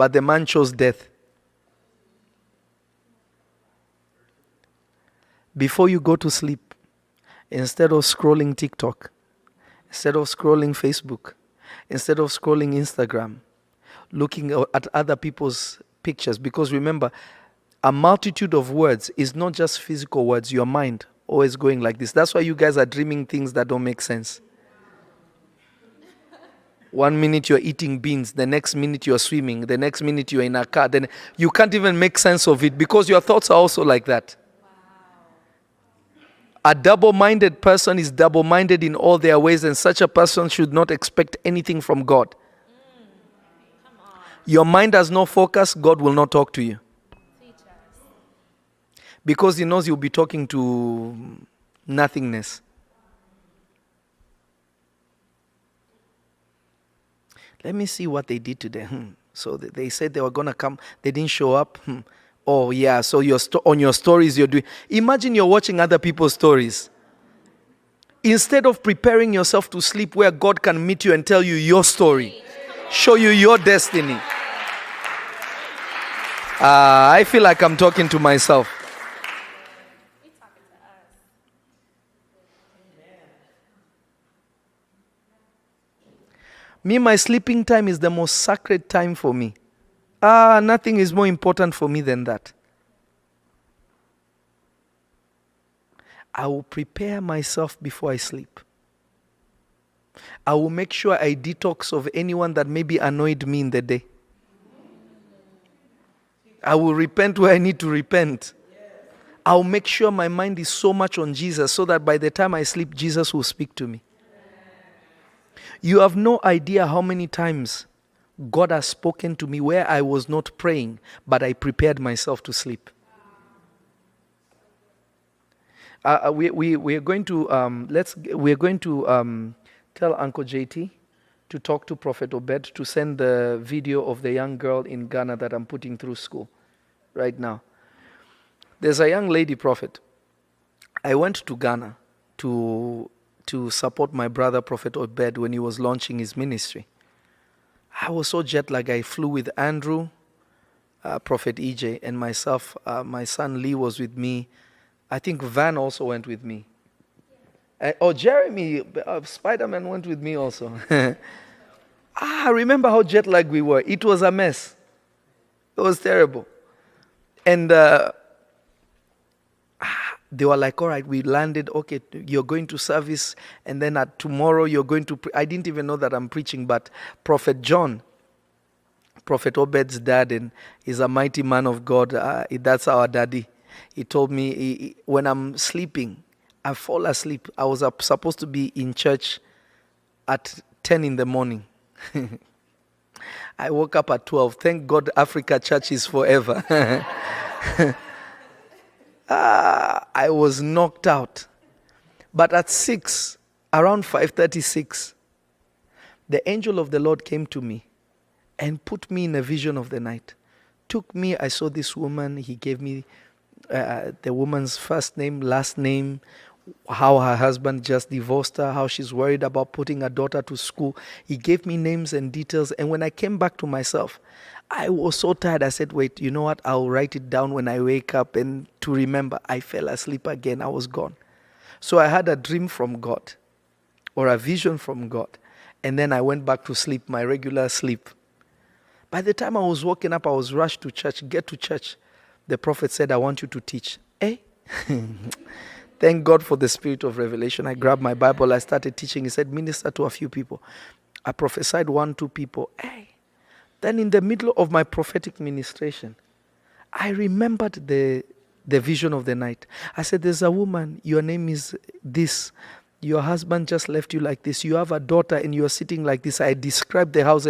but the man chose death. Before you go to sleep, instead of scrolling TikTok, instead of scrolling Facebook, instead of scrolling Instagram, looking at other people's pictures, because remember, a multitude of words is not just physical words, your mind always going like this. That's why you guys are dreaming things that don't make sense. 1 minute you're eating beans, the next minute you're swimming, the next minute you're in a car, then you can't even make sense of it because your thoughts are also like that. A double-minded person is double-minded in all their ways, and such a person should not expect anything from God. Your mind has no focus, God will not talk to you. Because he knows you'll be talking to nothingness. Let me see what they did today. So they said they were going to come. They didn't show up. Oh, yeah. So on your stories you're doing. Imagine you're watching other people's stories. Instead of preparing yourself to sleep where God can meet you and tell you your story. Show you your destiny. I feel like I'm talking to myself. Me, my sleeping time is the most sacred time for me. Nothing is more important for me than that. I will prepare myself before I sleep. I will make sure I detox of anyone that maybe annoyed me in the day. I will repent where I need to repent. I'll make sure my mind is so much on Jesus so that by the time I sleep, Jesus will speak to me. You have no idea how many times God has spoken to me where I was not praying, but I prepared myself to sleep. We're going to tell Uncle JT to talk to Prophet Obed to send the video of the young girl in Ghana that I'm putting through school right now. There's a young lady, Prophet. I went to Ghana to support my brother, Prophet Obed, when he was launching his ministry. I was so jet lagged. I flew with Andrew, Prophet EJ, and myself. My son Lee was with me. I think Van also went with me. Jeremy, Spider-Man went with me also. I remember how jet lagged we were. It was a mess. It was terrible. And they were like, all right, we landed. Okay, you're going to service. And then tomorrow you're going to... I didn't even know that I'm preaching, but Prophet John, Prophet Obed's dad, and he's a mighty man of God. That's our daddy. He told me when I'm sleeping, I fall asleep. I was supposed to be in church at 10 in the morning. I woke up at 12. Thank God Africa Church is forever. I was knocked out. But at 6, around 5:36, the angel of the Lord came to me and put me in a vision of the night. Took me, I saw this woman. He gave me the woman's first name, last name, how her husband just divorced her, how she's worried about putting her daughter to school. He gave me names and details. And when I came back to myself, I was so tired. I said, wait, you know what? I'll write it down when I wake up. And to remember, I fell asleep again. I was gone. So I had a dream from God or a vision from God. And then I went back to sleep, my regular sleep. By the time I was waking up, I was rushed to church. Get to church. The prophet said, I want you to teach. Thank God for the spirit of revelation. I grabbed my Bible. I started teaching. He said, minister to a few people. I prophesied 1-2 people. Then in the middle of my prophetic ministration, I remembered the vision of the night. I said, there's a woman. Your name is this. Your husband just left you like this. You have a daughter and you're sitting like this. I described the house.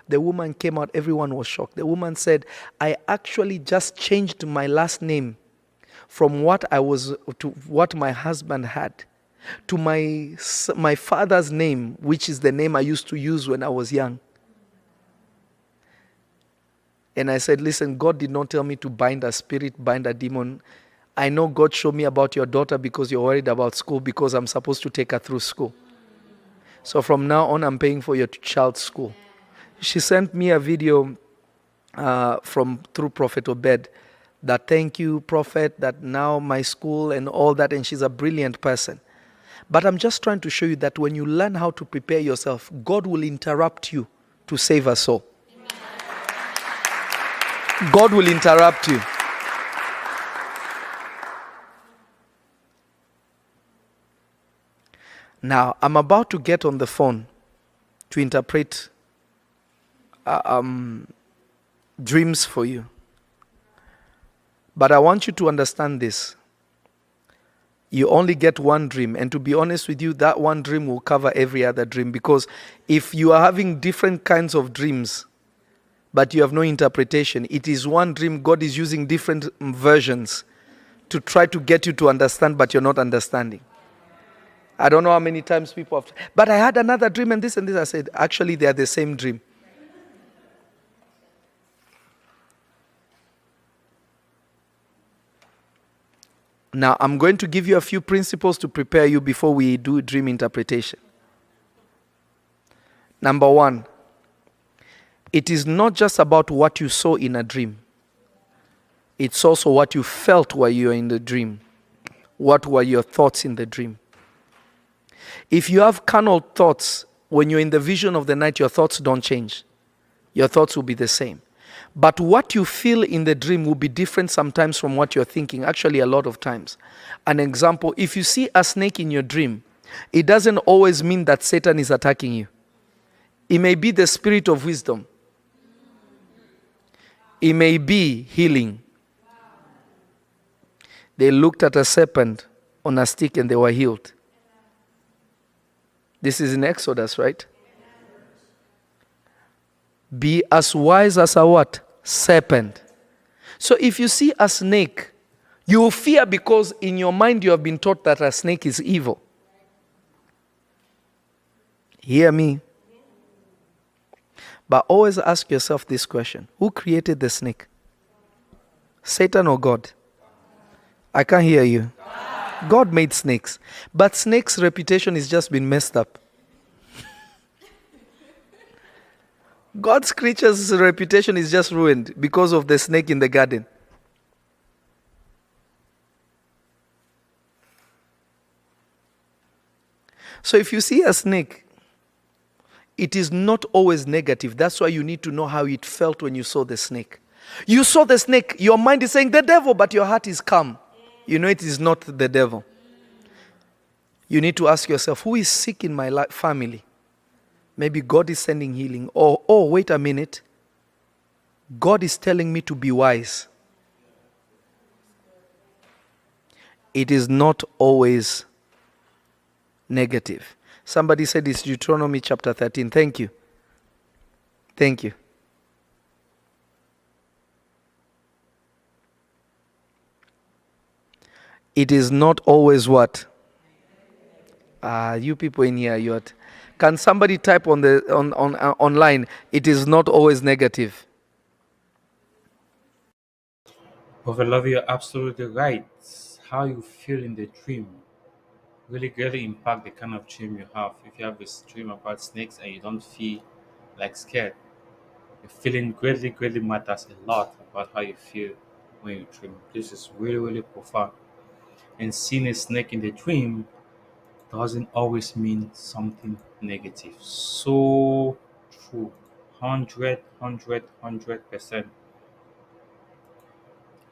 The woman came out. Everyone was shocked. The woman said, I actually just changed my last name from what I was to what my husband had to my father's name, which is the name I used to use when I was young. And I said, listen, God did not tell me to bind a spirit, bind a demon. I know God showed me about your daughter because you're worried about school, because I'm supposed to take her through school. So from now on, I'm paying for your child's school. She sent me a video from through Prophet Obed, that thank you, Prophet, that now my school and all that, and she's a brilliant person. But I'm just trying to show you that when you learn how to prepare yourself, God will interrupt you to save a soul. God will interrupt you. Now, I'm about to get on the phone to interpret dreams for you. But I want you to understand this. You only get one dream. And to be honest with you, that one dream will cover every other dream. Because if you are having different kinds of dreams, but you have no interpretation, it is one dream. God is using different versions to try to get you to understand, but you're not understanding. I don't know how many times people have, but I had another dream and this. I said, actually, they are the same dream. Now, I'm going to give you a few principles to prepare you before we do dream interpretation. Number one, it is not just about what you saw in a dream. It's also what you felt while you were in the dream. What were your thoughts in the dream? If you have carnal thoughts, when you're in the vision of the night, your thoughts don't change. Your thoughts will be the same. But what you feel in the dream will be different sometimes from what you're thinking. Actually, a lot of times. An example, if you see a snake in your dream, it doesn't always mean that Satan is attacking you. It may be the spirit of wisdom. It may be healing. They looked at a serpent on a stick and they were healed. This is in Exodus, right? Be as wise as a what? Serpent. So if you see a snake, you will fear because in your mind you have been taught that a snake is evil. Hear me. But always ask yourself this question. Who created the snake? Satan or God? I can't hear you. God made snakes. But snakes' reputation has just been messed up. God's creatures' reputation is just ruined because of the snake in the garden. So if you see a snake, it is not always negative. That's why you need to know how it felt when you saw the snake. You saw the snake, your mind is saying the devil, but your heart is calm. You know it is not the devil. You need to ask yourself, who is sick in my family? Maybe God is sending healing. Or, oh, wait a minute. God is telling me to be wise. It is not always negative. Somebody said it's Deuteronomy chapter 13. Thank you. Thank you. It is not always what? You people in here, you're... Can somebody type on the online? It is not always negative. Prophet Lovy, you're absolutely right. How you feel in the dream really greatly impact the kind of dream you have. If you have this dream about snakes and you don't feel like scared, the feeling greatly matters a lot about how you feel when you dream. This is really profound. And seeing a snake in the dream doesn't always mean something negative. So true. 100%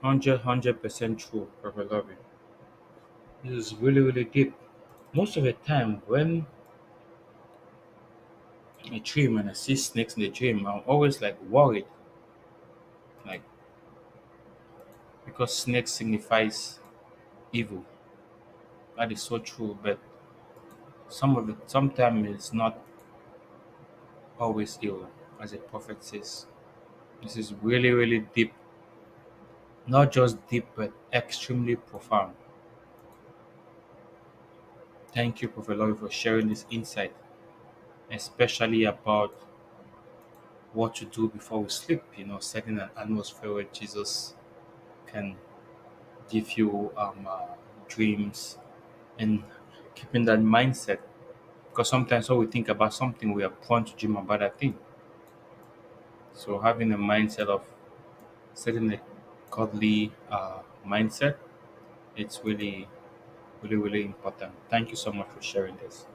100% true, Prophet Lovey. This is really deep. Most of the time when I dream and I see snakes in the dream, I'm always like worried. Like, because snakes signifies evil. That is so true, but some of it sometimes it's not always evil, as the prophet says. This is really deep. Not just deep, but extremely profound. Thank you, Prophet Lori, for sharing this insight, especially about what to do before we sleep. Setting an atmosphere where Jesus can give you dreams and keeping that mindset. Because sometimes when we think about something, we are prone to dream about that thing. So having a mindset of setting a godly mindset, it's really, really, really important. Thank you so much for sharing this.